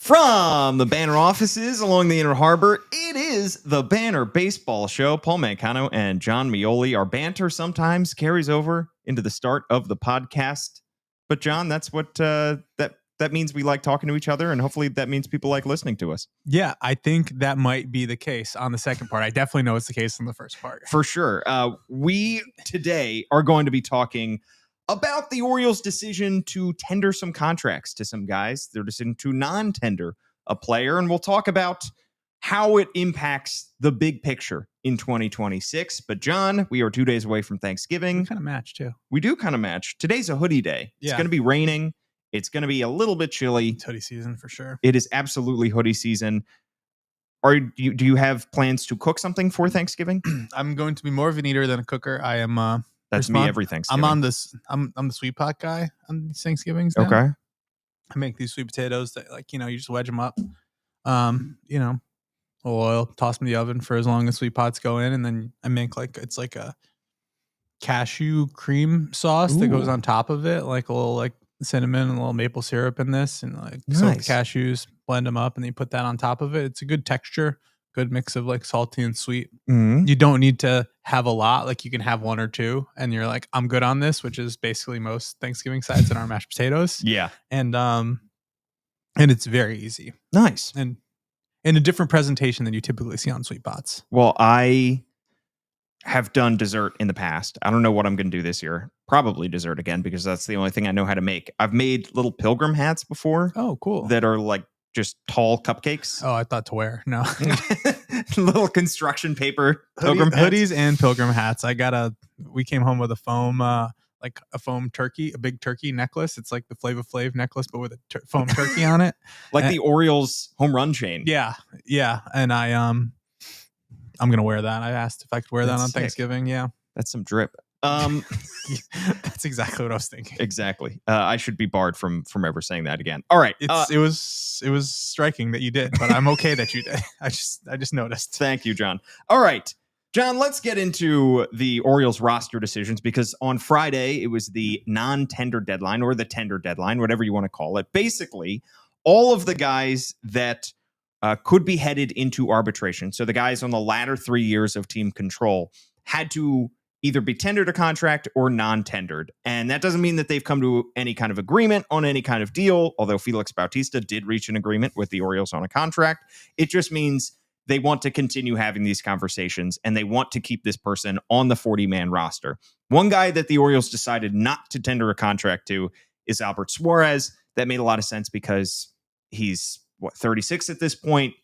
From the Banner offices along the Inner Harbor, it is the Banner Baseball Show. Paul Mancano and John Meoli. Our banter sometimes carries over into the start of the podcast. But John, that's what that means. We like talking to each other, and hopefully that means people like listening to us. Yeah, I think that might be the case on the second part. I definitely know it's the case on the first part. For sure. We today are going to be talking about the Orioles' decision to tender some contracts to some guys, their decision to non-tender a player, and we'll talk about how it impacts the big picture in 2026. But John, we are 2 days away from Thanksgiving. We kind of match too. We do kind of match. Today's a hoodie day. It's going to be raining. It's going to be a little bit chilly. It's hoodie season for sure. It is absolutely hoodie season. Do you have plans to cook something for Thanksgiving? I'm going to be more of an eater than a cooker. I am. That's me every Thanksgiving. I'm the sweet pot guy on these Thanksgivings now. Okay. I make these sweet potatoes that you just wedge them up. Oil, toss them in the oven for as long as sweet pots go in, and then I make it's like a cashew cream sauce that goes on top of it, like a little cinnamon and a little maple syrup in this, and soak cashews, blend them up, and then you put that on top of it. It's a good texture, good mix of salty and sweet. Mm-hmm. You don't need to have a lot. You can have one or two, and you're like, I'm good on this, which is basically most Thanksgiving sides in our mashed potatoes. Yeah, and it's very easy. Nice. And in a different presentation than you typically see on sweet pots. Well, I have done dessert in the past. I don't know what I'm going to do this year. Probably dessert again, because that's the only thing I know how to make. I've made little pilgrim hats before. Oh, cool. That are just tall cupcakes. Oh, I thought to wear. No. Little construction paper hoodies and pilgrim hats. We came home with a foam, a foam turkey, a big turkey necklace. It's like the Flava Flav necklace, but with a foam turkey on it. The Orioles home run chain. Yeah. Yeah. And I'm going to wear that. I asked if I could wear that on sick. Thanksgiving. Yeah. That's some drip. That's exactly what I was thinking. Exactly. I should be barred from ever saying that again. All right. It was striking that you did, but I'm okay that you did. I just noticed. Thank you, John. All right, John, let's get into the Orioles roster decisions, because on Friday it was the non-tender deadline, or the tender deadline, whatever you want to call it. Basically, all of the guys that could be headed into arbitration, so the guys on the latter 3 years of team control, had to either be tendered a contract or non-tendered. And that doesn't mean that they've come to any kind of agreement on any kind of deal, although Felix Bautista did reach an agreement with the Orioles on a contract. It just means they want to continue having these conversations, and they want to keep this person on the 40-man roster. One guy that the Orioles decided not to tender a contract to is Albert Suarez. That made a lot of sense because he's 36 at this point,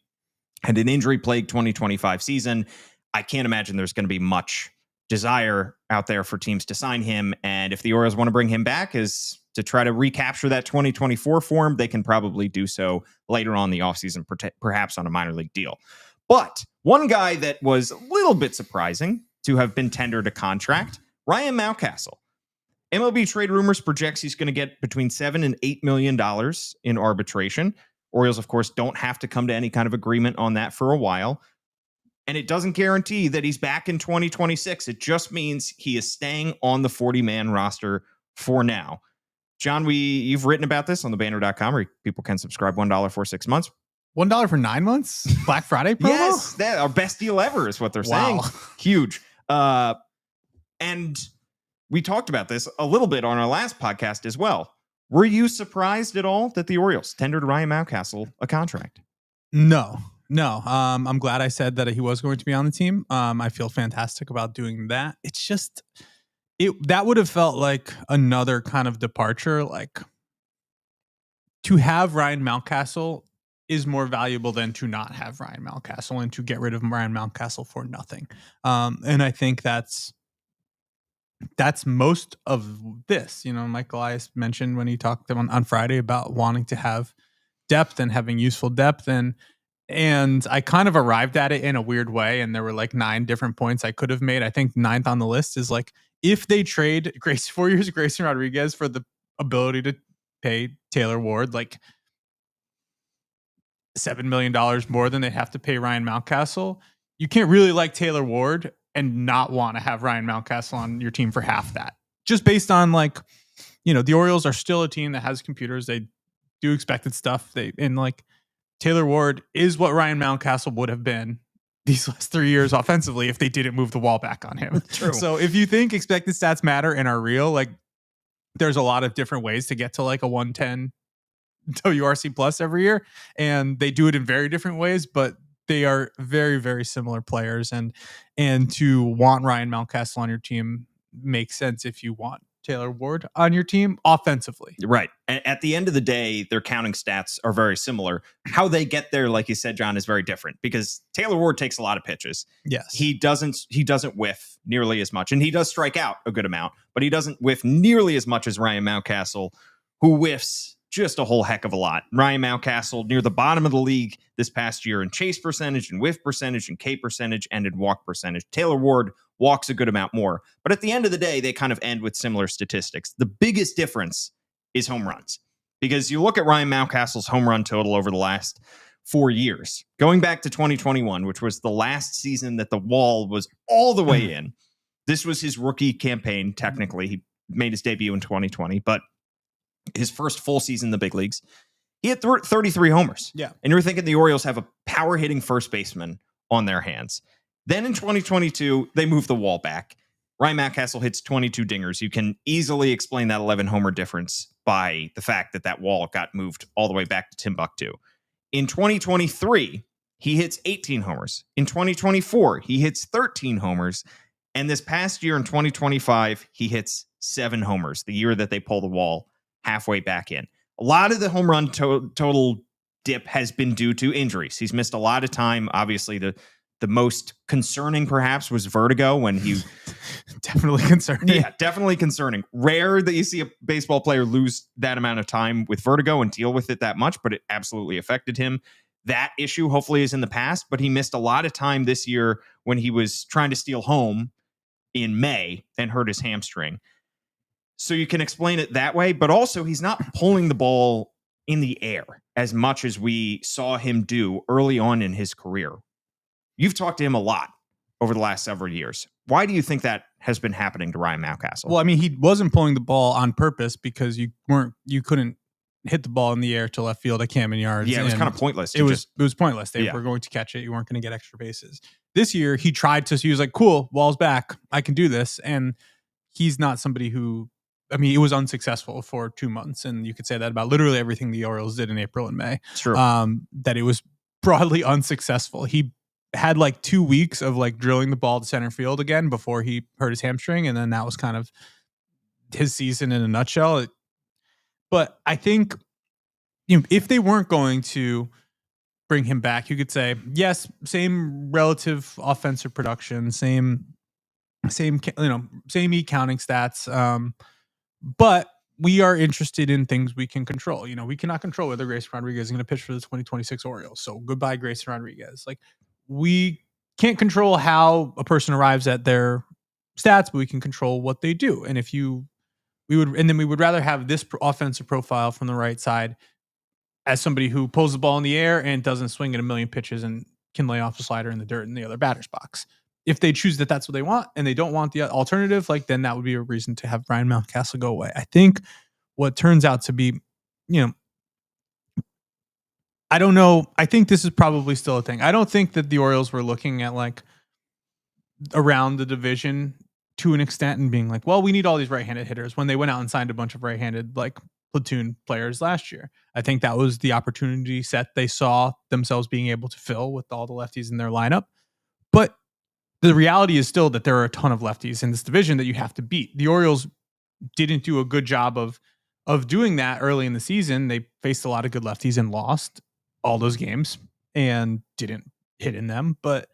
and an injury-plagued 2025 season. I can't imagine there's going to be much desire out there for teams to sign him. And if the Orioles want to bring him back is to try to recapture that 2024 form, they can probably do so later on in the offseason, perhaps on a minor league deal. But one guy that was a little bit surprising to have been tendered a contract, Ryan Mountcastle. MLB Trade Rumors projects he's going to get between $7 and $8 million in arbitration. Orioles, of course, don't have to come to any kind of agreement on that for a while. And it doesn't guarantee that he's back in 2026. It just means he is staying on the 40-man roster for now. John, you've written about this on thebanner.com, where people can subscribe $1 for 6 months. $1 for 9 months? Black Friday promo? Yes, that our best deal ever is what they're saying. Huge. And we talked about this a little bit on our last podcast as well. Were you surprised at all that the Orioles tendered Ryan Mountcastle a contract? No. I'm glad I said that he was going to be on the team. I feel fantastic about doing that. It's just that would have felt like another kind of departure. To have Ryan Mountcastle is more valuable than to not have Ryan Mountcastle, and to get rid of Ryan Mountcastle for nothing. And I think that's most of this. Mike Elias mentioned when he talked on Friday about wanting to have depth and having useful depth, and I kind of arrived at it in a weird way. And there were 9 different points I could have made. I think 9th on the list is if they trade 4 years of Grayson Rodriguez for the ability to pay Taylor Ward $7 million more than they have to pay Ryan Mountcastle, you can't really like Taylor Ward and not want to have Ryan Mountcastle on your team for half that. Just based on the Orioles are still a team that has computers. They do expected stuff. Taylor Ward is what Ryan Mountcastle would have been these last 3 years offensively if they didn't move the wall back on him. True. So if you think expected stats matter and are real, like there's a lot of different ways to get to like a 110 WRC plus every year, and they do it in very different ways, but they are very, very similar players. And to want Ryan Mountcastle on your team makes sense if you want Taylor Ward on your team offensively. Right. And at the end of the day, their counting stats are very similar. How they get there, like you said, John, is very different because Taylor Ward takes a lot of pitches. Yes. He doesn't whiff nearly as much, and he does strike out a good amount, but he doesn't whiff nearly as much as Ryan Mountcastle, who whiffs just a whole heck of a lot. Ryan Mountcastle near the bottom of the league this past year in chase percentage and whiff percentage and K percentage and in walk percentage. Taylor Ward walks a good amount more. But at the end of the day, they kind of end with similar statistics. The biggest difference is home runs. Because you look at Ryan Mountcastle's home run total over the last 4 years, going back to 2021, which was the last season that the wall was all the way in. This was his rookie campaign, technically. He made his debut in 2020, but his first full season in the big leagues, he had 33 homers. Yeah. And you're thinking the Orioles have a power hitting first baseman on their hands. Then in 2022, they move the wall back. Ryan Mountcastle hits 22 dingers. You can easily explain that 11 homer difference by the fact that that wall got moved all the way back to Timbuktu. In 2023, he hits 18 homers. In 2024, he hits 13 homers. And this past year in 2025, he hits 7 homers, the year that they pull the wall halfway back in. A lot of the home run total dip has been due to injuries. He's missed a lot of time. Obviously, the most concerning perhaps was vertigo when he definitely concerning. Yeah, definitely concerning. Rare that you see a baseball player lose that amount of time with vertigo and deal with it that much, but it absolutely affected him. That issue hopefully is in the past, but he missed a lot of time this year when he was trying to steal home in May and hurt his hamstring. So you can explain it that way, but also he's not pulling the ball in the air as much as we saw him do early on in his career. You've talked to him a lot over the last several years. Why do you think that has been happening to Ryan Mountcastle? Well, I mean, he wasn't pulling the ball on purpose because you couldn't hit the ball in the air to left field at Camden Yards. Yeah, it was kind of pointless. It was pointless. They were going to catch it. You weren't going to get extra bases. This year, he was like, cool, wall's back. I can do this. And he's not somebody who, I mean, it was unsuccessful for 2 months. And you could say that about literally everything the Orioles did in April and May. True. That it was broadly unsuccessful. He had like 2 weeks of like drilling the ball to center field again before he hurt his hamstring. And then that was kind of his season in a nutshell. But I think, if they weren't going to bring him back, you could say, yes, same relative offensive production, same E counting stats. But we are interested in things we can control. We cannot control whether Grayson Rodriguez is going to pitch for the 2026 Orioles. So goodbye, Grayson Rodriguez. Like, we can't control how a person arrives at their stats, but we can control what they do. And we would rather have this offensive profile from the right side as somebody who pulls the ball in the air and doesn't swing at a million pitches and can lay off the slider in the dirt in the other batter's box. If they choose that that's what they want and they don't want the alternative, like, then that would be a reason to have Ryan Mountcastle go away. I think what turns out to be, I don't know. I think this is probably still a thing. I don't think that the Orioles were looking at like around the division to an extent and being like, well, we need all these right-handed hitters when they went out and signed a bunch of right-handed like platoon players last year. I think that was the opportunity set they saw themselves being able to fill with all the lefties in their lineup. But the reality is still that there are a ton of lefties in this division that you have to beat. The Orioles didn't do a good job of doing that early in the season. They faced a lot of good lefties and lost all those games and didn't hit in them. But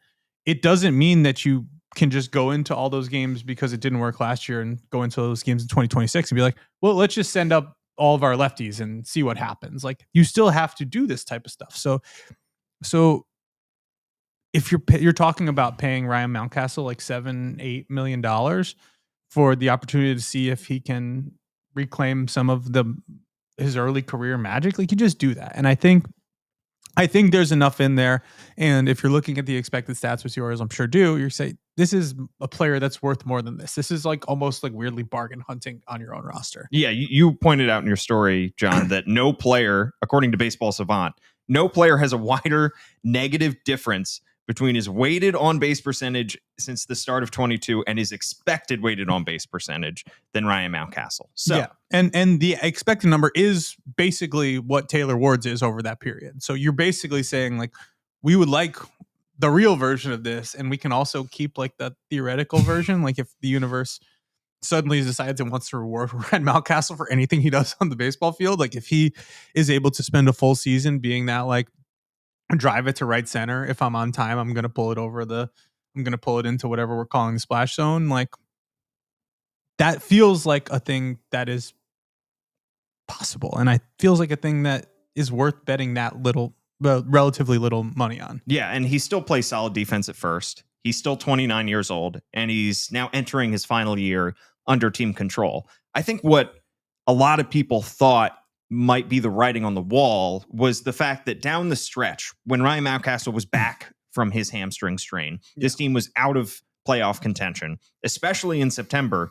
it doesn't mean that you can just go into all those games because it didn't work last year and go into those games in 2026 and be like, well, let's just send up all of our lefties and see what happens. Like, you still have to do this type of stuff. So if you're talking about paying Ryan Mountcastle like $7-8 million for the opportunity to see if he can reclaim some of his early career magic, like, you just do that. And I think there's enough in there. And if you're looking at the expected stats, which the Orioles I'm sure do, you say this is a player that's worth more than this. This is like almost like weirdly bargain hunting on your own roster. Yeah, you pointed out in your story, John, that no player, according to Baseball Savant, No player has a wider negative difference between his weighted on base percentage since the start of 22 and his expected weighted on base percentage than Ryan Mountcastle. So, yeah, and the expected number is basically what Taylor Ward's is over that period. So you're basically saying like, we would like the real version of this, and we can also keep like the theoretical version. Like if the universe suddenly decides it wants to reward Ryan Mountcastle for anything he does on the baseball field, like if he is able to spend a full season being that like drive it to right center, if I'm on time, I'm going to pull it into whatever we're calling the splash zone. Like that feels like a thing that is possible. And I feels like a thing that is worth betting that little, relatively little money on. Yeah. And he still plays solid defense at first. He's still 29 years old and he's now entering his final year under team control. I think what a lot of people thought might be the writing on the wall was the fact that down the stretch, when Ryan Mountcastle was back from his hamstring strain, this team was out of playoff contention, especially in September.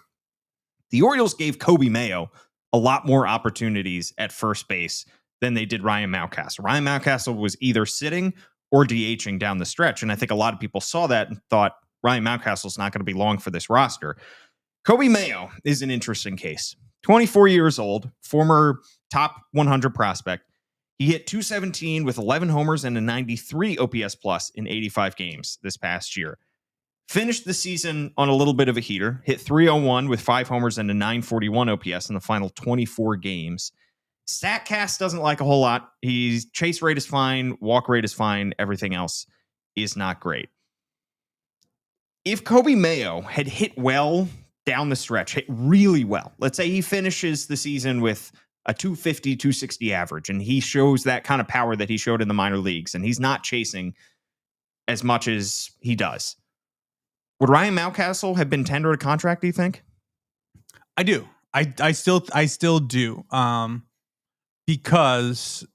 The Orioles gave Coby Mayo a lot more opportunities at first base than they did Ryan Mountcastle. Ryan Mountcastle was either sitting or DHing down the stretch, and I think a lot of people saw that and thought Ryan Mountcastle's not going to be long for this roster. Coby Mayo is an interesting case. 24 years old, former top 100 prospect. He hit .217 with 11 homers and a 93 OPS plus in 85 games this past year. Finished the season on a little bit of a heater, hit .301 with 5 homers and a 941 OPS in the final 24 games. StatCast doesn't like a whole lot. His chase rate is fine, walk rate is fine, everything else is not great. If Coby Mayo had hit well down the stretch, hit really well, let's say he finishes the season with a 250, 260 average, and he shows that kind of power that he showed in the minor leagues, and he's not chasing as much as he does. Would Ryan Mountcastle have been tendered a contract, do you think? I do. I still do. Because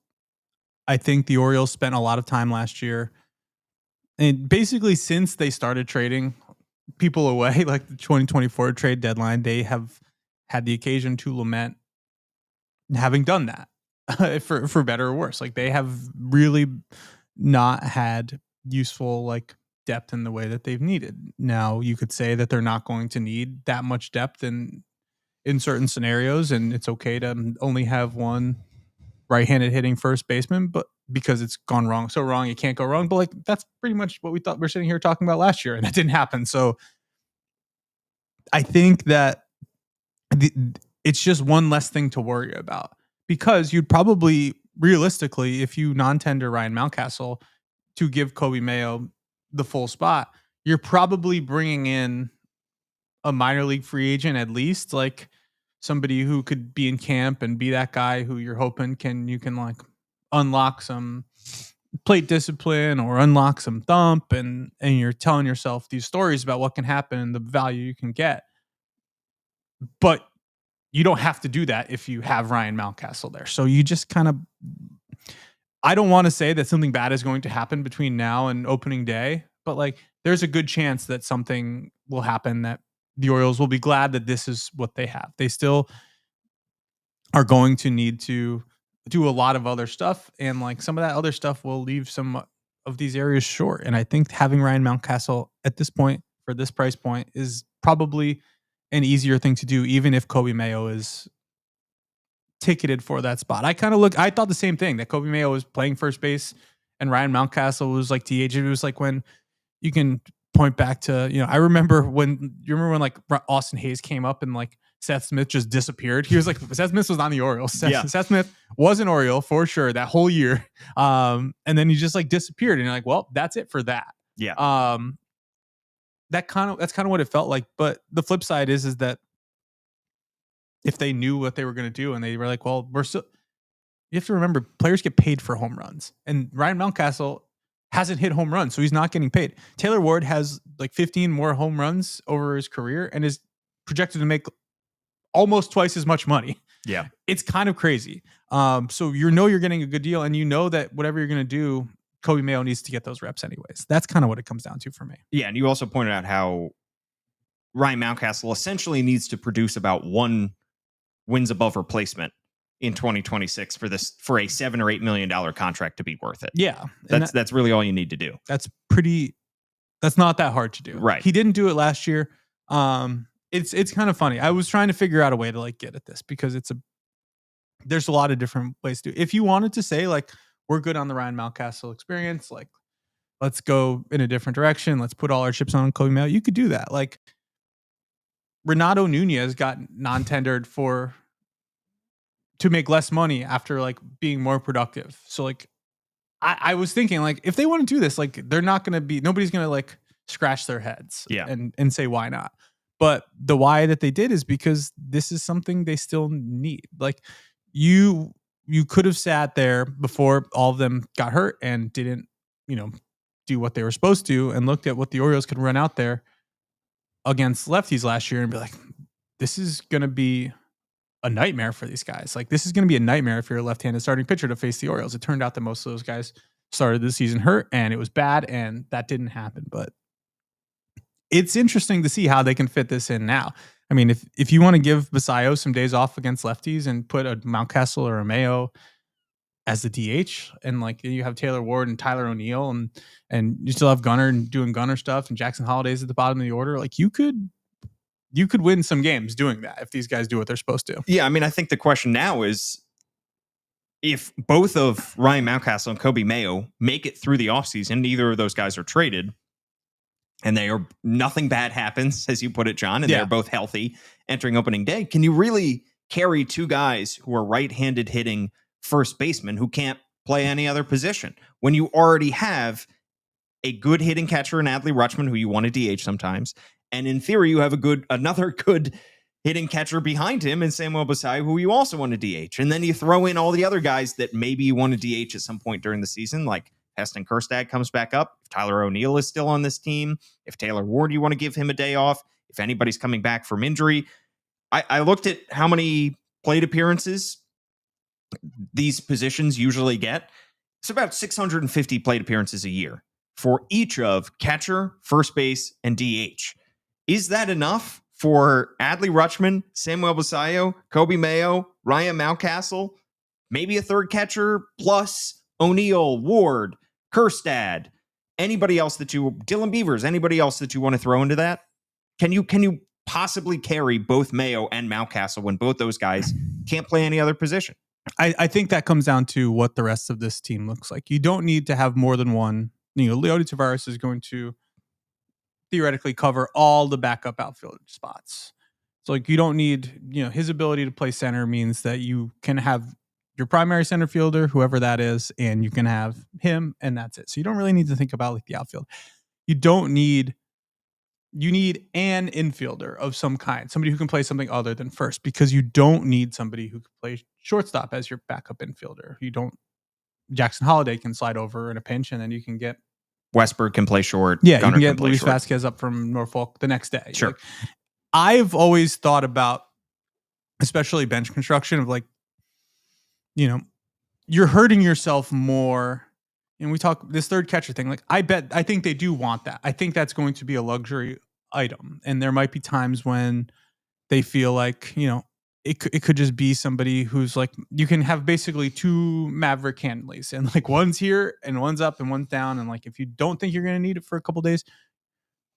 I think the Orioles spent a lot of time last year, and basically since they started trading people away, like the 2024 trade deadline, they have had the occasion to lament having done that for better or worse. Like they have really not had useful like depth in the way that they've needed. Now you could say that they're not going to need that much depth in certain scenarios, and it's okay to only have one right-handed hitting first baseman, but because it's gone wrong, so wrong, it can't go wrong. But like, that's pretty much what we thought we're sitting here talking about last year, and that didn't happen. So I think that it's just one less thing to worry about, because you'd probably realistically, if you non-tender Ryan Mountcastle to give Coby Mayo the full spot, you're probably bringing in a minor league free agent, at least like somebody who could be in camp and be that guy who you're hoping you can like unlock some plate discipline or unlock some thump, and you're telling yourself these stories about what can happen and the value you can get. But you don't have to do that if you have Ryan Mountcastle there. So you just kind of, I don't want to say that something bad is going to happen between now and opening day, but like there's a good chance that something will happen that the Orioles will be glad that this is what they have. They still are going to need to do a lot of other stuff, and like some of that other stuff will leave some of these areas short. And I think having Ryan Mountcastle at this point for this price point is probably an easier thing to do, even if Coby Mayo is ticketed for that spot. I thought the same thing, that Coby Mayo was playing first base and Ryan Mountcastle was like DH. It was like when you can point back to, I remember when like Austin Hayes came up and like Seth Smith just disappeared. He was like, Seth Smith was on the Orioles. Seth Smith was an Oriole for sure that whole year. And then he just like disappeared, and you're like, well, that's it for that. Yeah. That's kind of what it felt like. But the flip side is that if they knew what they were going to do and they were like, well, you have to remember, players get paid for home runs, and Ryan Mountcastle hasn't hit home runs, so he's not getting paid. Taylor Ward has like 15 more home runs over his career and is projected to make almost twice as much money. Yeah. It's kind of crazy. So you're getting a good deal, and you know that whatever you're going to do, Coby Mayo needs to get those reps anyways. That's kind of what it comes down to for me. Yeah, and you also pointed out how Ryan Mountcastle essentially needs to produce about 1 wins above replacement in 2026 for a $7 or $8 million contract to be worth it. Yeah. That's really all you need to do. That's not that hard to do. Right. He didn't do it last year. It's kind of funny. I was trying to figure out a way to like get at this because there's a lot of different ways to do it. If you wanted to say like, we're good on the Ryan Mountcastle experience, like let's go in a different direction. Let's put all our chips on Coby Mayo. You could do that. Like Renato Nunez got non-tendered to make less money after like being more productive. So like I was thinking like if they want to do this, like nobody's going to like scratch their heads and say why not. But the why that they did is because this is something they still need. Like you could have sat there before all of them got hurt and didn't, do what they were supposed to and looked at what the Orioles could run out there against lefties last year and be like, this is going to be a nightmare for these guys. Like this is going to be a nightmare if you're a left-handed starting pitcher to face the Orioles. It turned out that most of those guys started the season hurt and it was bad and that didn't happen. But it's interesting to see how they can fit this in now. I mean, if you want to give Basayo some days off against lefties and put a Mountcastle or a Mayo as the DH and like you have Taylor Ward and Tyler O'Neill and you still have Gunnar and doing Gunnar stuff and Jackson Holliday's at the bottom of the order, like you could win some games doing that if these guys do what they're supposed to. Yeah, I mean, I think the question now is if both of Ryan Mountcastle and Coby Mayo make it through the offseason, neither of those guys are traded, and nothing bad happens, as you put it, John, and they're both healthy entering opening day. Can you really carry two guys who are right-handed hitting first baseman who can't play any other position when you already have a good hitting catcher in Adley Rutschman, who you want to DH sometimes, and in theory, you have another good hitting catcher behind him in Samuel Basayo, who you also want to DH. And then you throw in all the other guys that maybe you want to DH at some point during the season, like Heston Kjerstad comes back up. If Tyler O'Neill is still on this team, if Taylor Ward, you want to give him a day off, if anybody's coming back from injury. I looked at how many plate appearances these positions usually get. It's about 650 plate appearances a year for each of catcher, first base, and DH. Is that enough for Adley Rutschman, Samuel Basayo, Coby Mayo, Ryan Mountcastle, maybe a third catcher, plus O'Neill, Ward, Kjerstad, Dylan Beavers, anybody else that you want to throw into that? Can you possibly carry both Mayo and Mountcastle when both those guys can't play any other position? I think that comes down to what the rest of this team looks like. You don't need to have more than one. Leody Taveras is going to theoretically cover all the backup outfield spots. So like you don't need, his ability to play center means that you can have your primary center fielder, whoever that is, and you can have him and that's it. So you don't really need to think about like the outfield. You need an infielder of some kind, somebody who can play something other than first, because you don't need somebody who can play shortstop as your backup infielder. Jackson Holliday can slide over in a pinch and then you can get Westberg can play short. Yeah, Gunnar, you can get Luis Vasquez up from Norfolk the next day. Sure. Like, I've always thought about, especially bench construction, of like, you're hurting yourself more. And we talk this third catcher thing. Like, I think they do want that. I think that's going to be a luxury item. And there might be times when they feel like, it could just be somebody who's like, you can have basically two Maverick Canleys and like one's here and one's up and one's down. And like, if you don't think you're going to need it for a couple days,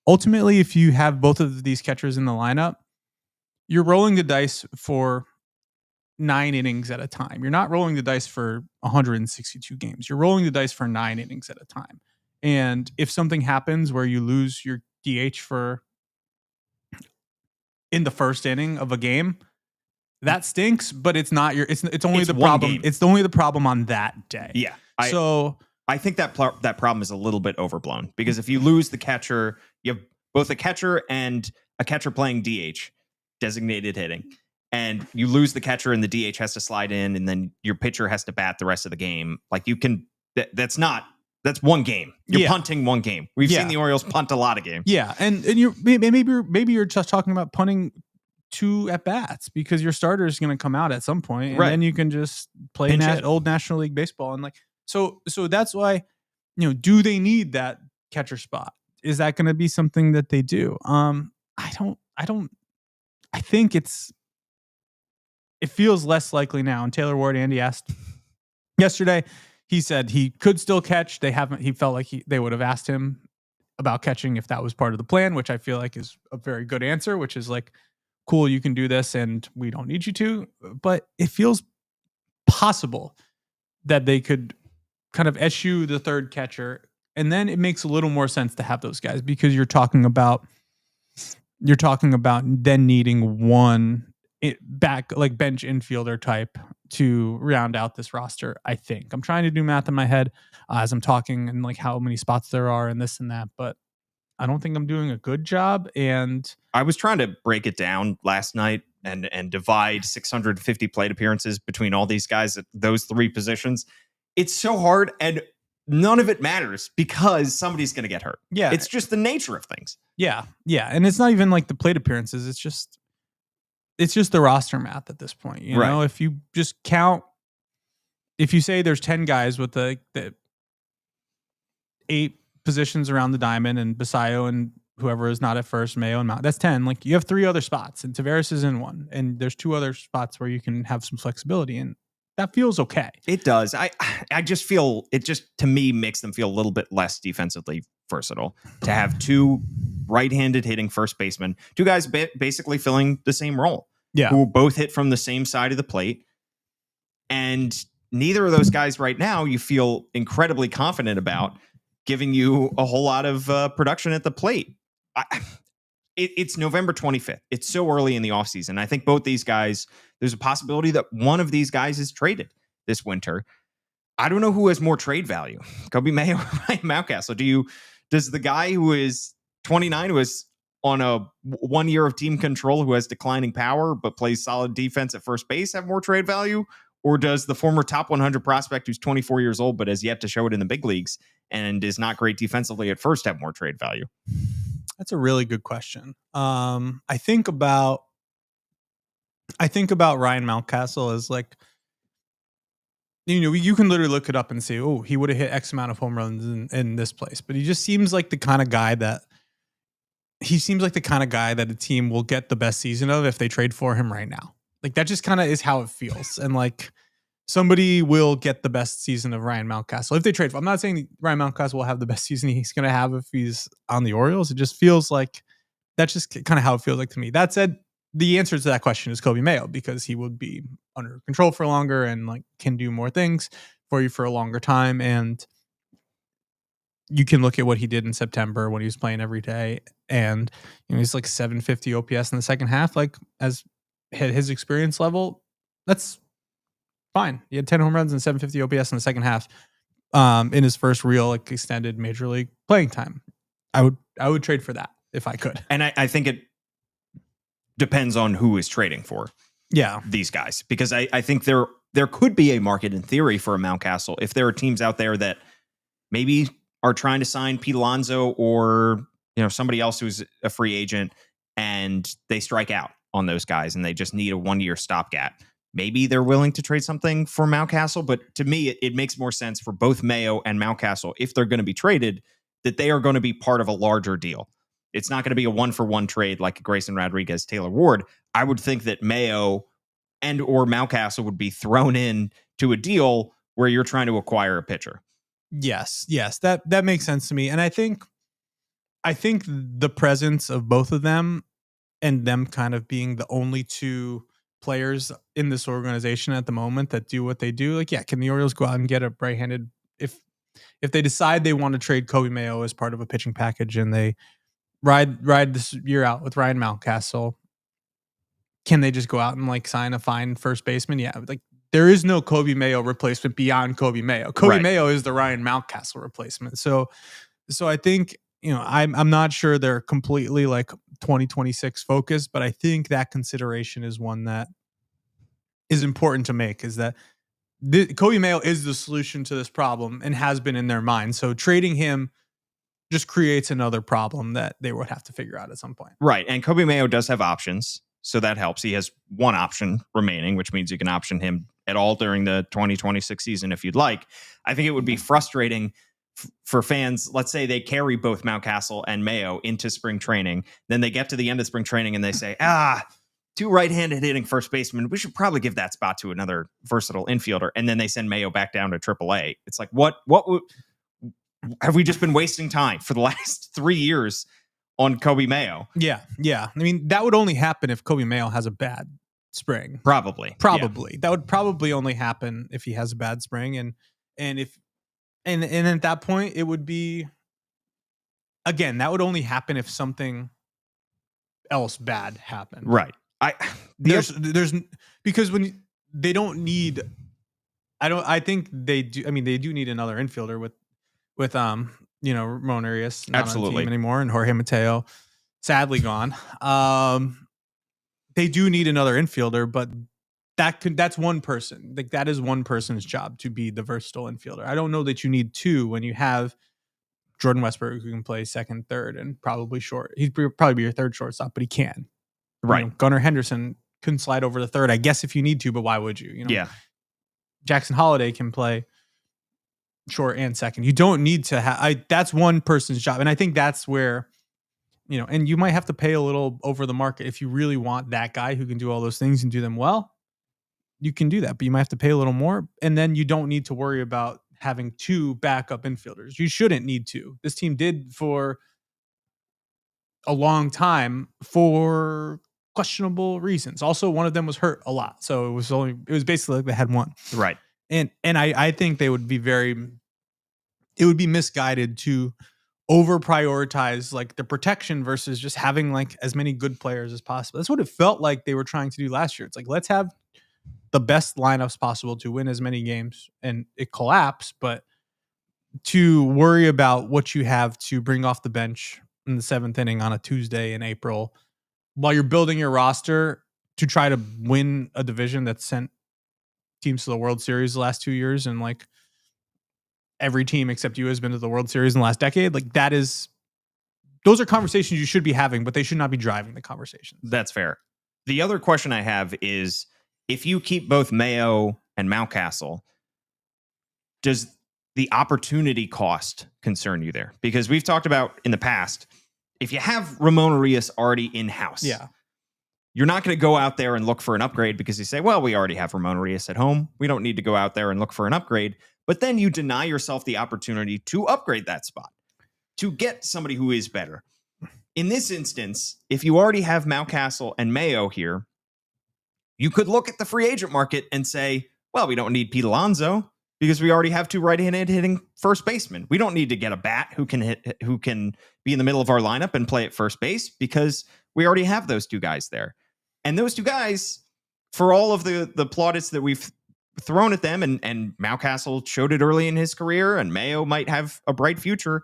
ultimately, if you have both of these catchers in the lineup, you're rolling the dice for 9 innings at a time. You're not rolling the dice for 162 games. You're rolling the dice for 9 innings at a time. And if something happens where you lose your DH in the first inning of a game, that stinks, but it's not it's only the problem. Game. It's only the problem on that day. Yeah. I think that problem is a little bit overblown because if you lose the catcher, you have both a catcher and a catcher playing DH, designated hitting, and you lose the catcher and the DH has to slide in and then your pitcher has to bat the rest of the game. Like that's one game. You're punting one game. We've seen the Orioles punt a lot of games. Yeah. And maybe you're just talking about punting 2 at bats because your starter is going to come out at some point, and then you can just play old National League baseball. And like, so that's why, do they need that catcher spot? Is that going to be something that they do? I think it's it feels less likely now. And Taylor Ward, Andy asked yesterday, he said he could still catch. He felt like they would have asked him about catching if that was part of the plan, which I feel like is a very good answer, which is like, cool, you can do this and we don't need you to. But it feels possible that they could kind of issue the third catcher. And then it makes a little more sense to have those guys, because you're talking about then needing one back, like bench infielder type, to round out this roster. I think I'm trying to do math in my head as I'm talking, and like how many spots there are and this and that, but I don't think I'm doing a good job. And I was trying to break it down last night and divide 650 plate appearances between all these guys at those three positions. It's so hard, and none of it matters because somebody's going to get hurt. Yeah. It's just the nature of things. Yeah. Yeah. And it's not even like the plate appearances. It's just the roster math at this point. You know, if you just count, if you say there's 10 guys with the 8 positions around the diamond, and Basayo and whoever is not at first, Mayo and Mount, that's 10. Like, you have 3 other spots, and Taveras is in one, and there's 2 other spots where you can have some flexibility, and that feels okay. It does. I just feel it just, to me, makes them feel a little bit less defensively versatile to have 2 right-handed hitting first basemen, 2 guys basically filling the same role, who both hit from the same side of the plate. And neither of those guys right now you feel incredibly confident about giving you a whole lot of production at the plate. It's November 25th. It's so early in the offseason. I think both these guys, there's a possibility that one of these guys is traded this winter. I don't know who has more trade value, Coby Mayo or Ryan Mountcastle. Does the guy who is 29, who is on a 1 year of team control, who has declining power but plays solid defense at first base, have more trade value? Or does the former top 100 prospect who's 24 years old but has yet to show it in the big leagues and is not great defensively at first have more trade value? That's a really good question. I think about Ryan Mountcastle as like, you can literally look it up and say, oh, he would have hit X amount of home runs in this place. But he just seems like the kind of guy that a team will get the best season of if they trade for him right now. Like, that just kind of is how it feels. And like, somebody will get the best season of Ryan Mountcastle if they trade for him. I'm not saying Ryan Mountcastle will have the best season he's going to have if he's on the Orioles. It just feels like that's just kind of how it feels like to me. That said, the answer to that question is Coby Mayo, because he would be under control for longer and like can do more things for you for a longer time. And you can look at what he did in September when he was playing every day, and he's like 750 OPS in the second half. Like, as his experience level, that's fine. He had 10 home runs and 750 OPS in the second half in his first real like extended major league playing time. I would trade for that if I could. And I think it depends on who is trading for these guys, because I think there could be a market in theory for a Mountcastle if there are teams out there that maybe are trying to sign Pete Alonso or somebody else who's a free agent, and they strike out on those guys and they just need a 1-year stopgap. Maybe they're willing to trade something for Mountcastle, but to me, it makes more sense for both Mayo and Mountcastle, if they're going to be traded, that they are going to be part of a larger deal. It's not going to be a 1-for-1 trade like Grayson Rodriguez, Taylor Ward. I would think that Mayo and or Mountcastle would be thrown in to a deal where you're trying to acquire a pitcher. Yes, that makes sense to me. And I think the presence of both of them, and them kind of being the only 2 players in this organization at the moment that do what they do, like, can the Orioles go out and get a right-handed, if they decide they want to trade Coby Mayo as part of a pitching package and they ride this year out with Ryan Mountcastle, can they just go out and like sign a fine first baseman? Yeah, like, there is no Coby Mayo replacement beyond Coby Mayo. Coby Mayo is the Ryan Mountcastle replacement. So I think, I'm not sure they're completely like 2026 focused, but I think that consideration is one that is important to make, is that Coby Mayo is the solution to this problem and has been in their mind. So trading him just creates another problem that they would have to figure out at some point. Right. And Coby Mayo does have options, so that helps. He has 1 option remaining, which means you can option him at all during the 2026 season if you'd like. I think it would be frustrating for fans. Let's say they carry both Mountcastle and Mayo into spring training. Then they get to the end of spring training and they say, two right-handed hitting first baseman. We should probably give that spot to another versatile infielder. And then they send Mayo back down to AAA. It's like, what have we just been wasting time for the last 3 years on Coby Mayo? Yeah. I mean, that would only happen if Coby Mayo has a bad spring. Probably. Yeah. That would probably only happen if he has a bad spring. And at that point, it would be, again, that would only happen if something else bad happened. Right. There's because when they don't need, I think they do. I mean, they do need another infielder with Ramon Arias not on the team anymore, and Jorge Mateo sadly gone. They do need another infielder, but that's one person. Like, that is one person's job to be the versatile infielder. I don't know that you need two when you have Jordan Westburg, who can play second, third, and probably short. He'd probably be your third shortstop, but he can. Right. Gunnar Henderson can slide over the third, I guess, if you need to, but why would you? Yeah. Jackson Holiday can play short and second. You don't need to have. That's one person's job, and I think that's where, and you might have to pay a little over the market if you really want that guy who can do all those things and do them well. You can do that, but you might have to pay a little more, and then you don't need to worry about having two backup infielders. You shouldn't need to. This team did for a long time for questionable reasons. Also, one of them was hurt a lot, so it was basically like they had one. Right. And I think they would be it would be misguided to over prioritize like the protection versus just having like as many good players as possible. That's what it felt like they were trying to do last year. It's like, let's have the best lineups possible to win as many games, and it collapsed, but to worry about what you have to bring off the bench in the 7th inning on a Tuesday in April while you're building your roster to try to win a division that sent teams to the World Series the last 2 years, and like every team except you has been to the World Series in the last decade. Like, those are conversations you should be having, but they should not be driving the conversations. That's fair. The other question I have is, if you keep both Mayo and Mountcastle, does the opportunity cost concern you there? Because we've talked about in the past, if you have Ramon Arias already in-house, you're not going to go out there and look for an upgrade because you say, well, we already have Ramon Arias at home. We don't need to go out there and look for an upgrade. But then you deny yourself the opportunity to upgrade that spot, to get somebody who is better. In this instance, if you already have Mountcastle and Mayo here, you could look at the free agent market and say, well, we don't need Pete Alonso because we already have two right-handed hitting first basemen. We don't need to get a bat who can be in the middle of our lineup and play at first base because we already have those two guys there. And those two guys, for all of the plaudits that we've thrown at them, and Mountcastle showed it early in his career, and Mayo might have a bright future,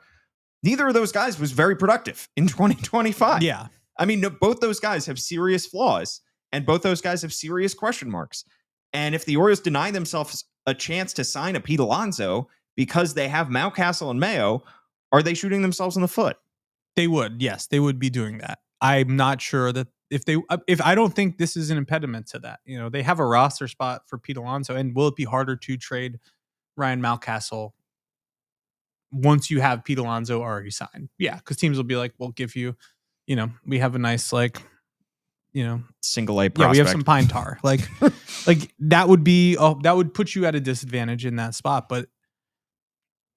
neither of those guys was very productive in 2025. Yeah. I mean, both those guys have serious flaws, and both those guys have serious question marks. And if the Orioles deny themselves a chance to sign a Pete Alonso because they have Mountcastle and Mayo, are they shooting themselves in the foot? They would. Yes, they would be doing that. I'm not sure that if I don't think this is an impediment to that. They have a roster spot for Pete Alonso, and will it be harder to trade Ryan Mountcastle once you have Pete Alonso already signed? Yeah, because teams will be like, we'll give you, we have a nice single A prospect. Yeah, we have some pine tar. Like that would put you at a disadvantage in that spot. But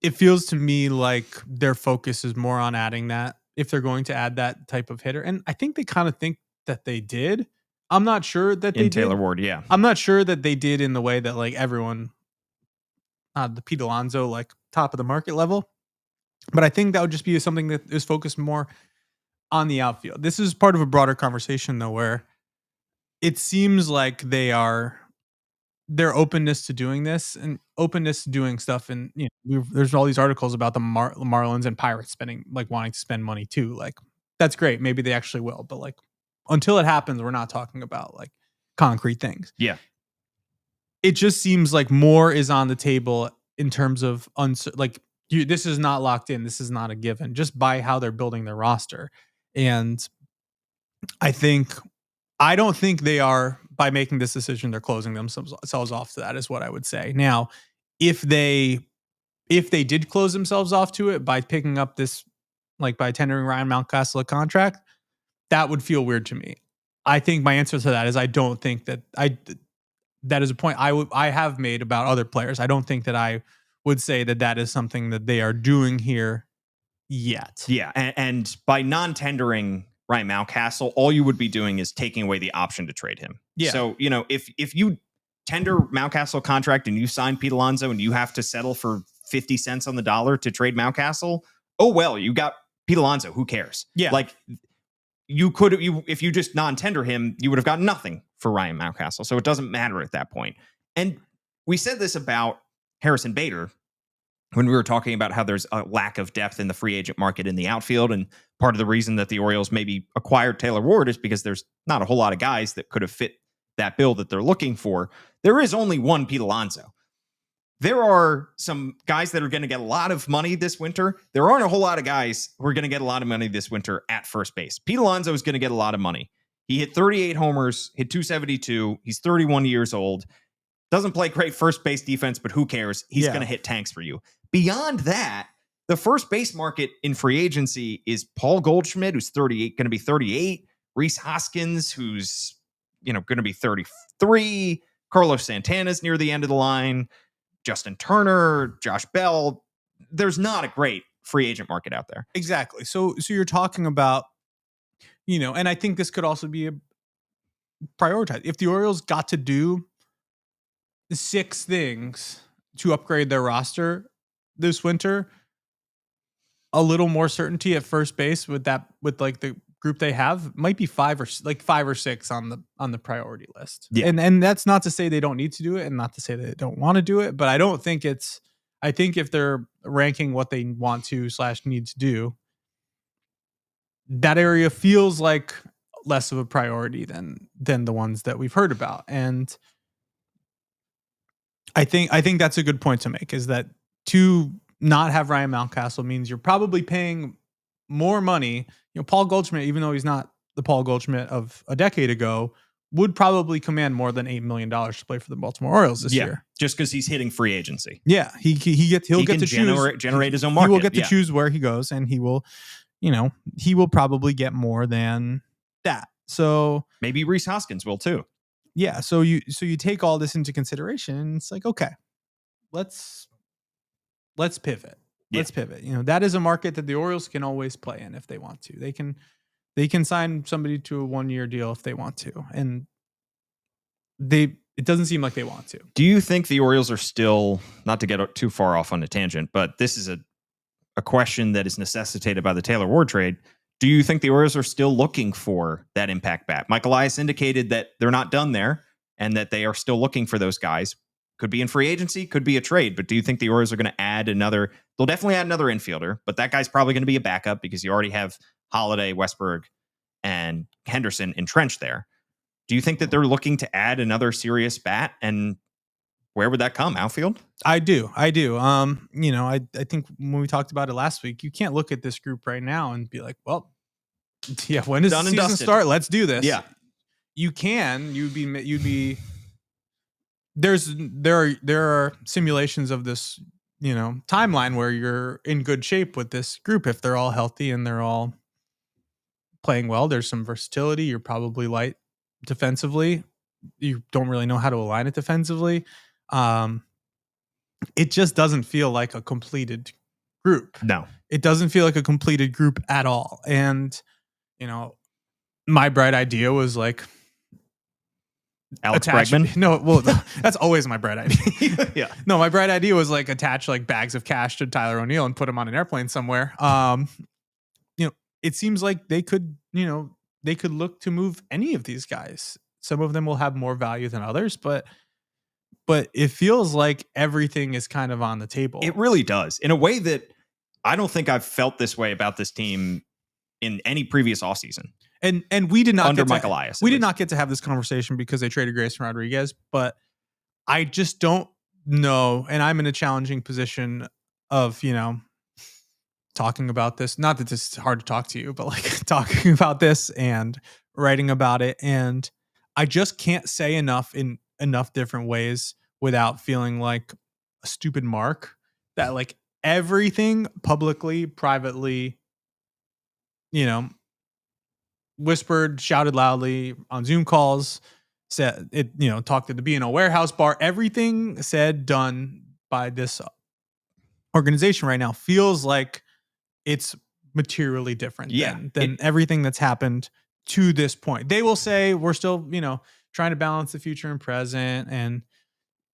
it feels to me like their focus is more on adding that, if they're going to add that type of hitter. And I think they kind of think that they did. I'm not sure that they did. Taylor Ward, yeah. I'm not sure that they did in the way that like everyone, the Pete Alonso, like top of the market level. But I think that would just be something that is focused more on the outfield. This is part of a broader conversation though, where it seems like their openness to doing this and openness to doing stuff. And there's all these articles about the Marlins and Pirates wanting to spend money too. Like, that's great. Maybe they actually will, but like, until it happens, we're not talking about like concrete things. Yeah. It just seems like more is on the table in terms of this is not locked in. This is not a given, just by how they're building their roster. And I don't think they are, by making this decision, they're closing themselves off to that, is what I would say. Now, if they did close themselves off to it by picking up this, like by tendering Ryan Mountcastle a contract, that would feel weird to me. I think my answer to that is I don't think that that is a point I have made about other players. I don't think that I would say that that is something that they are doing here yet. Yeah, and by non-tendering Ryan Mountcastle, all you would be doing is taking away the option to trade him. Yeah. So, if you tender Mountcastle contract and you sign Pete Alonso and you have to settle for 50 cents on the dollar to trade Mountcastle, oh well, you got Pete Alonso. Who cares? Yeah. Like if you just non-tender him, you would have got nothing for Ryan Mountcastle. So it doesn't matter at that point. And we said this about Harrison Bader when we were talking about how there's a lack of depth in the free agent market in the outfield. And part of the reason that the Orioles maybe acquired Taylor Ward is because there's not a whole lot of guys that could have fit that bill that they're looking for. There is only one Pete Alonso. There are some guys that are going to get a lot of money this winter. There aren't a whole lot of guys who are going to get a lot of money this winter at first base. Pete Alonso is going to get a lot of money. He hit 38 homers, hit 272. He's 31 years old. Doesn't play great first base defense, but who cares? He's going to hit tanks for you. Beyond that, the first base market in free agency is Paul Goldschmidt, who's 38, going to be 38. Rhys Hoskins, who's going to be 33. Carlos Santana's near the end of the line. Justin Turner, Josh Bell. There's not a great free agent market out there. Exactly. So you're talking about, and I think this could also be a prioritize. If the Orioles got to do 6 things to upgrade their roster this winter, a little more certainty at first base with like the group they have might be 5 or 6 on the priority list. Yeah. And that's not to say they don't need to do it and not to say they don't want to do it, but I think if they're ranking what they want to / need to do, that area feels like less of a priority than the ones that we've heard about. And I think that's a good point to make, is that to not have Ryan Mountcastle means you're probably paying more money. Paul Goldschmidt, even though he's not the Paul Goldschmidt of a decade ago, would probably command more than $8 million to play for the Baltimore Orioles this year. Just because he's hitting free agency. Yeah, he'll get to generate his own market. He will get to choose where he goes, and he will probably get more than that. So maybe Rhys Hoskins will too. Yeah. So you take all this into consideration, and it's like, okay, let's pivot. Let's pivot. That is a market that the Orioles can always play in if they want to. They can sign somebody to a 1-year deal if they want to, and it doesn't seem like they want to. Do you think the Orioles are still, not to get too far off on a tangent, but this is a question that is necessitated by the Taylor Ward trade. Do you think the Orioles are still looking for that impact bat? Mike Elias indicated that they're not done there and that they are still looking for those guys. Could be in free agency, could be a trade, but do you think the Orioles are going to add another? They'll definitely add another infielder, but that guy's probably going to be a backup because you already have Holiday, Westberg, and Henderson entrenched there. Do you think that they're looking to add another serious bat, and where would that come? Outfield? I do. I think when we talked about it last week, you can't look at this group right now and be like, well, yeah, when does the season start? Let's do this. Yeah. You can. You'd be. There are simulations of this, timeline where you're in good shape with this group if they're all healthy and they're all playing well. There's some versatility. You're probably light defensively. You don't really know how to align it defensively. It just doesn't feel like a completed group. No, it doesn't feel like a completed group at all. And, my bright idea was like, Alex Bregman? No, well, that's always my bright idea. Yeah. No, my bright idea was like attach like bags of cash to Tyler O'Neill and put him on an airplane somewhere. It seems like they could look to move any of these guys. Some of them will have more value than others, but it feels like everything is kind of on the table. It really does, in a way that I don't think I've felt this way about this team in any previous offseason. And we did not under Mike Elias. We did not get to have this conversation because they traded Grayson Rodriguez, but I just don't know. And I'm in a challenging position of, talking about this. Not that this is hard to talk to you, but like talking about this and writing about it. And I just can't say enough in enough different ways without feeling like a stupid mark that like everything publicly, privately, whispered, shouted loudly on Zoom calls, said it, talked at the B&O warehouse bar. Everything said, done by this organization right now feels like it's materially different than everything that's happened to this point. They will say we're still, trying to balance the future and present, and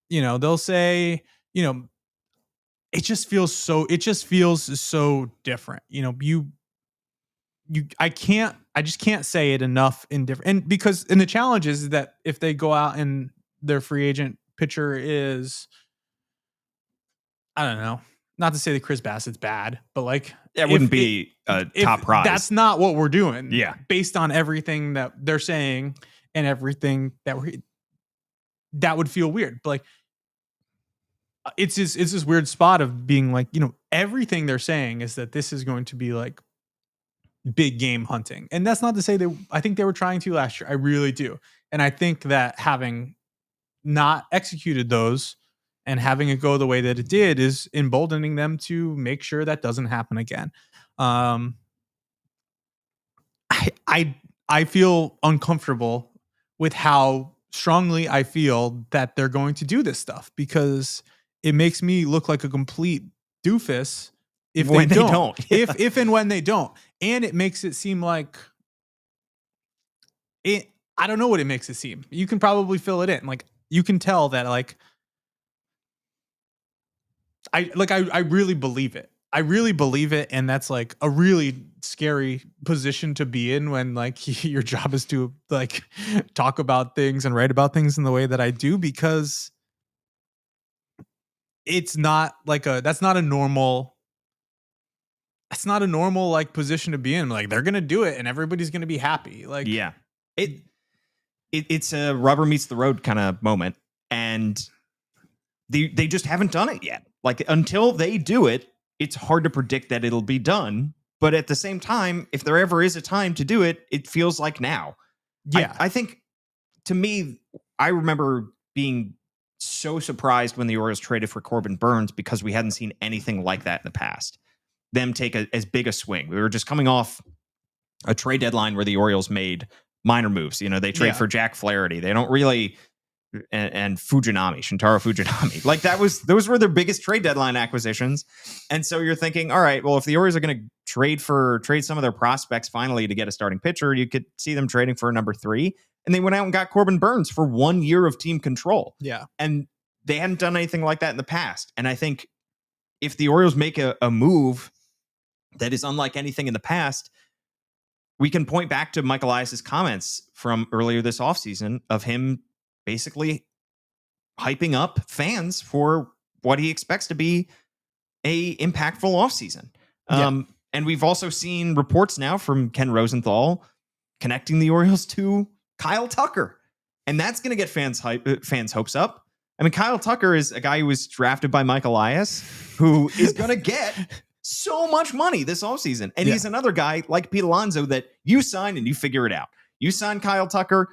they'll say, it just feels so different. I just can't say it enough in different, and the challenge is that if they go out and their free agent pitcher is, I don't know, not to say that Chris Bassett's bad, but like it wouldn't be a top prize. That's not what we're doing. Yeah. Based on everything that they're saying and everything that would feel weird. But like, it's this weird spot of being like, everything they're saying is that this is going to be like big game hunting. And that's not to say I think they were trying to last year. I really do. And I think that having not executed those and having it go the way that it did is emboldening them to make sure that doesn't happen again. I feel uncomfortable with how strongly I feel that they're going to do this stuff, because it makes me look like a complete doofus if they don't. if and when they don't. And it makes it seem like it. I don't know what it makes it seem. You can probably fill it in. Like, you can tell that like I really believe it. I really believe it, and that's like a really scary position to be in when like your job is to like talk about things and write about things in the way that I do, because it's not like that's not a normal like position to be in. Like, they're gonna do it and everybody's gonna be happy. Like, yeah, it's a rubber meets the road kind of moment, and they just haven't done it yet. Like, until they do it, it's hard to predict that it'll be done. But at the same time, if there ever is a time to do it, it feels like now. Yeah. I think, to me, I remember being so surprised when the Orioles traded for Corbin Burnes, because we hadn't seen anything like that in the past. Them take as big a swing. We were just coming off a trade deadline where the Orioles made minor moves. They trade for Jack Flaherty. They don't really... And Shintaro Fujinami. Like, those were their biggest trade deadline acquisitions. And so you're thinking, all right, well, if the Orioles are going to trade some of their prospects finally to get a starting pitcher, you could see them trading for a number 3. And they went out and got Corbin Burnes for 1 year of team control. Yeah. And they hadn't done anything like that in the past. And I think if the Orioles make a move that is unlike anything in the past, we can point back to Mike Elias' comments from earlier this offseason of him basically hyping up fans for what he expects to be a impactful offseason. And we've also seen reports now from Ken Rosenthal connecting the Orioles to Kyle Tucker. And that's going to get fans' hopes up. I mean, Kyle Tucker is a guy who was drafted by Mike Elias, who is going to get so much money this offseason. And he's another guy like Pete Alonso that you sign and you figure it out. You sign Kyle Tucker,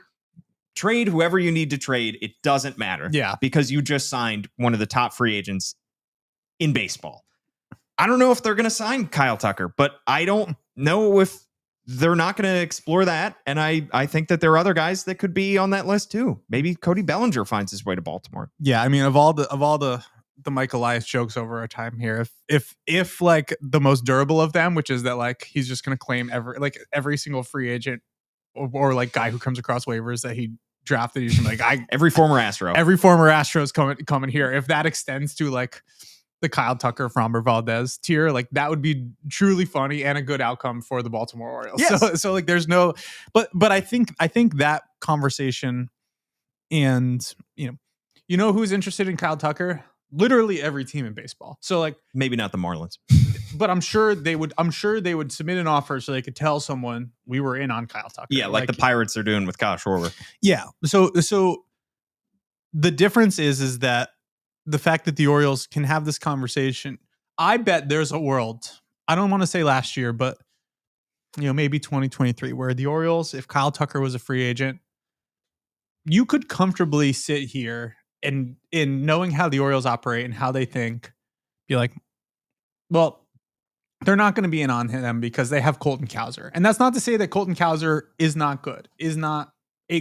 trade whoever you need to trade. It doesn't matter. Yeah. Because you just signed one of the top free agents in baseball. I don't know if they're going to sign Kyle Tucker, but I don't know if they're not going to explore that. And I think that there are other guys that could be on that list too. Maybe Cody Bellinger finds his way to Baltimore. Yeah. I mean, of all the Mike Elias jokes over our time here, if like the most durable of them, which is that like he's just going to claim every single free agent or like guy who comes across waivers that he drafted, he's like, every former Astro is coming here. If that extends to like the Kyle Tucker, Framber Valdez tier, like that would be truly funny and a good outcome for the Baltimore Orioles. Yes. So like there's no, but I think that conversation, and you know who's interested in Kyle Tucker? Literally every team in baseball. So like, maybe not the Marlins, but I'm sure they would submit an offer so they could tell someone we were in on Kyle Tucker. Yeah, like the Pirates are doing with Kyle Schwarber. Yeah. So the difference is that the fact that the Orioles can have this conversation, I bet there's a world, I don't want to say last year, but maybe 2023, where the Orioles, if Kyle Tucker was a free agent, you could comfortably sit here and in knowing how the Orioles operate and how they think, be like, well, they're not going to be in on him because they have Colton Cowser. And that's not to say that Colton Cowser is not good, is not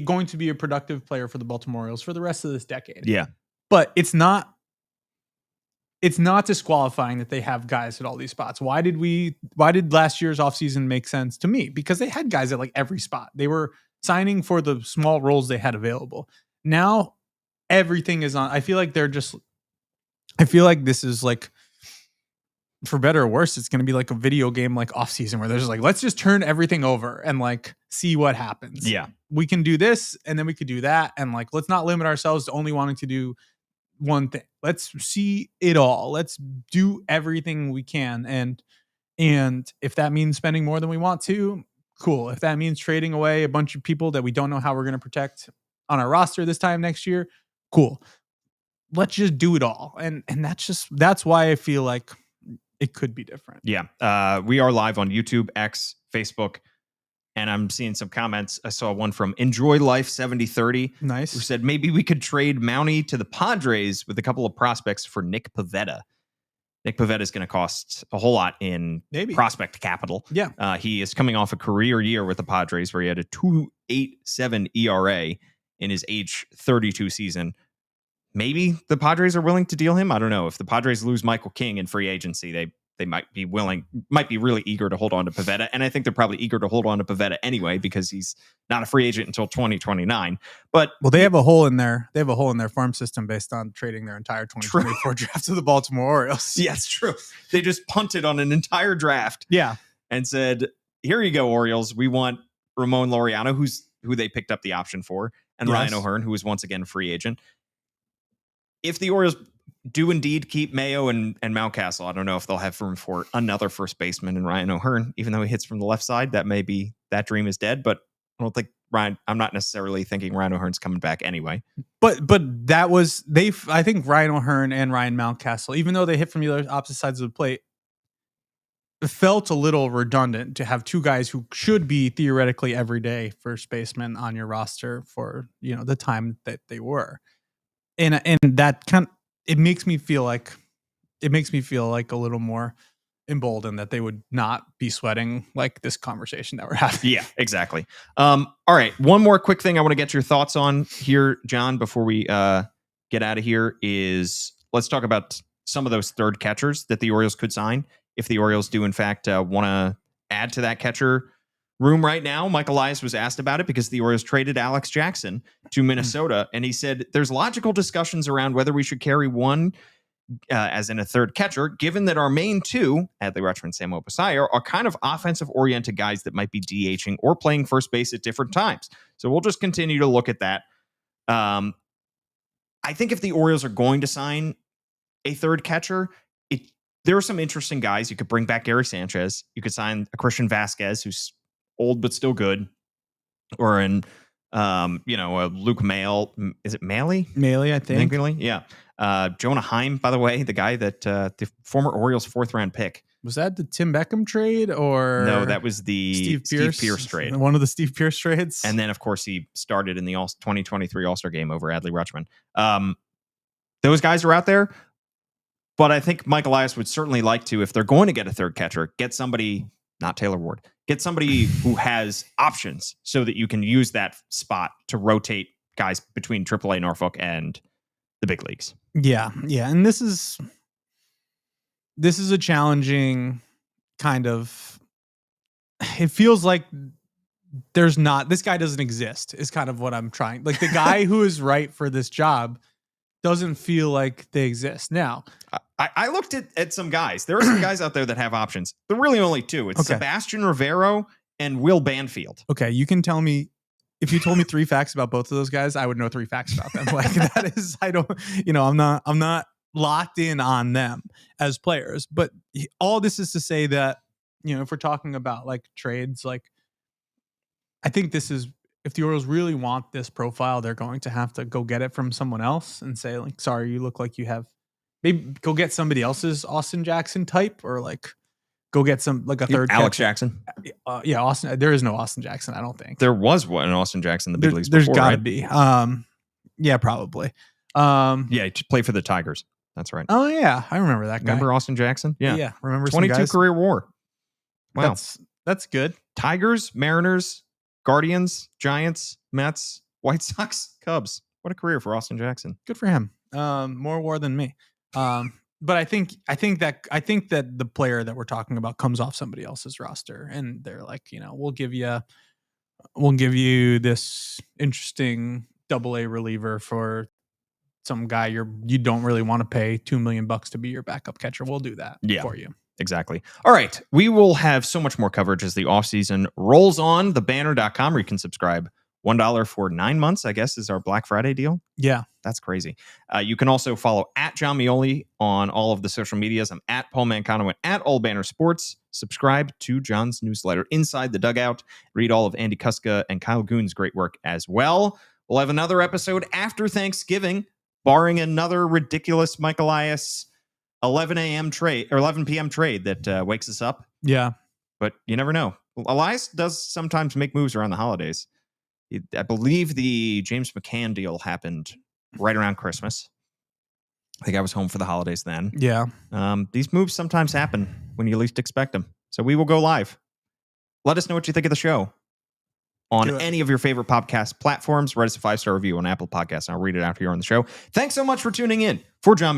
going to be a productive player for the Baltimore Orioles for the rest of this decade. Yeah. But it's not disqualifying that they have guys at all these spots. Why did last year's offseason make sense to me? Because they had guys at like every spot. They were signing for the small roles they had available. Now everything is on. I feel like this is like, for better or worse, it's going to be like a video game like off season where there's like, let's just turn everything over and like see what happens. Yeah. We can do this and then we could do that. And like, let's not limit ourselves to only wanting to do one thing. Let's see it all. Let's do everything we can. And if that means spending more than we want to, cool. If that means trading away a bunch of people that we don't know how we're going to protect on our roster this time next year, cool. Let's just do it all. And that's why I feel like it could be different. Yeah. We are live on YouTube, X, Facebook, and I'm seeing some comments. I saw one from Enjoy Life 7030. Nice. Who said maybe we could trade Mountie to the Padres with a couple of prospects for Nick Pivetta. Nick Pivetta is going to cost a whole lot in prospect capital. Yeah. He is coming off a career year with the Padres where he had a 2.87 ERA in his age 32 season. Maybe the Padres are willing to deal him. I don't know. If the Padres lose Michael King in free agency, they might be really eager to hold on to Pivetta. And I think they're probably eager to hold on to Pivetta anyway, because he's not a free agent until 2029. But they have a hole in their farm system based on trading their entire 2024 draft to the Baltimore Orioles. Yes, true. They just punted on an entire draft. Yeah. And said, here you go, Orioles. We want Ramon Laureano, who they picked up the option for, and Ryan O'Hearn, who is once again a free agent. If the Orioles do indeed keep Mayo and Mountcastle, I don't know if they'll have room for another first baseman in Ryan O'Hearn, even though he hits from the left side. That dream is dead, but I don't think I'm not necessarily thinking Ryan O'Hearn's coming back anyway. But that was, I think Ryan O'Hearn and Ryan Mountcastle, even though they hit from the other opposite sides of the plate, it felt a little redundant to have two guys who should be theoretically everyday first basemen on your roster for, the time that they were. And that it makes me feel like a little more emboldened that they would not be sweating like this conversation that we're having. Yeah, exactly. All right. One more quick thing I want to get your thoughts on here, John, before we get out of here is let's talk about some of those third catchers that the Orioles could sign. If the Orioles do, in fact, want to add to that catcher room right now. Mike Elias was asked about it because the Orioles traded Alex Jackson to Minnesota, and he said there's logical discussions around whether we should carry one as in a third catcher, given that our main two, Adley Rutschman and Sam Obasayo, are kind of offensive-oriented guys that might be DHing or playing first base at different times. So we'll just continue to look at that. I think if the Orioles are going to sign a third catcher, there are some interesting guys. You could bring back Gary Sanchez. You could sign a Christian Vasquez, who's old but still good, or a Luke Mail. Is it Meoli? Meoli, I think. Meoli, yeah. Jonah Heim, by the way, the guy that the former Orioles 4th round pick. Was that the Tim Beckham trade or no? That was the Steve Pearce trade. One of the Steve Pearce trades. And then, of course, he started in the 2023 All-Star game over Adley Rutschman. Those guys are out there. But I think Mike Elias would certainly like to, if they're going to get a third catcher, get somebody, not Taylor Ward, get somebody who has options so that you can use that spot to rotate guys between AAA Norfolk and the big leagues. Yeah. And this is a challenging kind of, it feels like this guy doesn't exist is kind of what I'm trying. Like the guy who is right for this job doesn't feel like they exist. Now, I looked at some guys. There are some guys out there that have options. There are really only two. It's Sebastian Rivero and Will Banfield. Okay, you can tell me, if you told me 3 facts about both of those guys, I would know 3 facts about them. Like that is, I'm not locked in on them as players. But all this is to say that, if we're talking about like trades, like I think this is, if the Orioles really want this profile, they're going to have to go get it from someone else and say, like, sorry, you look like you have, maybe go get somebody else's Austin Jackson type, or like go get some, like a third Alex catcher. Jackson. Yeah, Austin. There is no Austin Jackson, I don't think. There was one, an Austin Jackson in the big leagues There's before, got to right? be. Yeah, probably. Yeah, he played for the Tigers. That's right. Oh, yeah. I remember that guy. Remember Austin Jackson? Yeah. Remember 22 career WAR. Wow. That's good. Tigers, Mariners, Guardians, Giants, Mets, White Sox, Cubs. What a career for Austin Jackson. Good for him. More WAR than me. But I think that the player that we're talking about comes off somebody else's roster, and they're like, we'll give you this interesting AA reliever for some guy you don't really want to pay $2 million to be your backup catcher. We'll do that for you. Exactly. All right. We will have so much more coverage as the offseason rolls on. Thebanner.com, where you can subscribe. $1 for 9 months, I guess, is our Black Friday deal. Yeah. That's crazy. You can also follow at John Meoli on all of the social medias. I'm at Paul Mancano and at All Banner Sports. Subscribe to John's newsletter, Inside the Dugout. Read all of Andy Kuska and Kyle Goon's great work as well. We'll have another episode after Thanksgiving, barring another ridiculous Mike Elias 11 a.m. trade or 11 p.m. trade that wakes us up. Yeah. But you never know. Elias does sometimes make moves around the holidays. I believe the James McCann deal happened right around Christmas. I think I was home for the holidays then. Yeah. These moves sometimes happen when you least expect them. So we will go live. Let us know what you think of the show on any of your favorite podcast platforms. Write us a 5-star review on Apple Podcasts, and I'll read it out here on the show. Thanks so much for tuning in. For John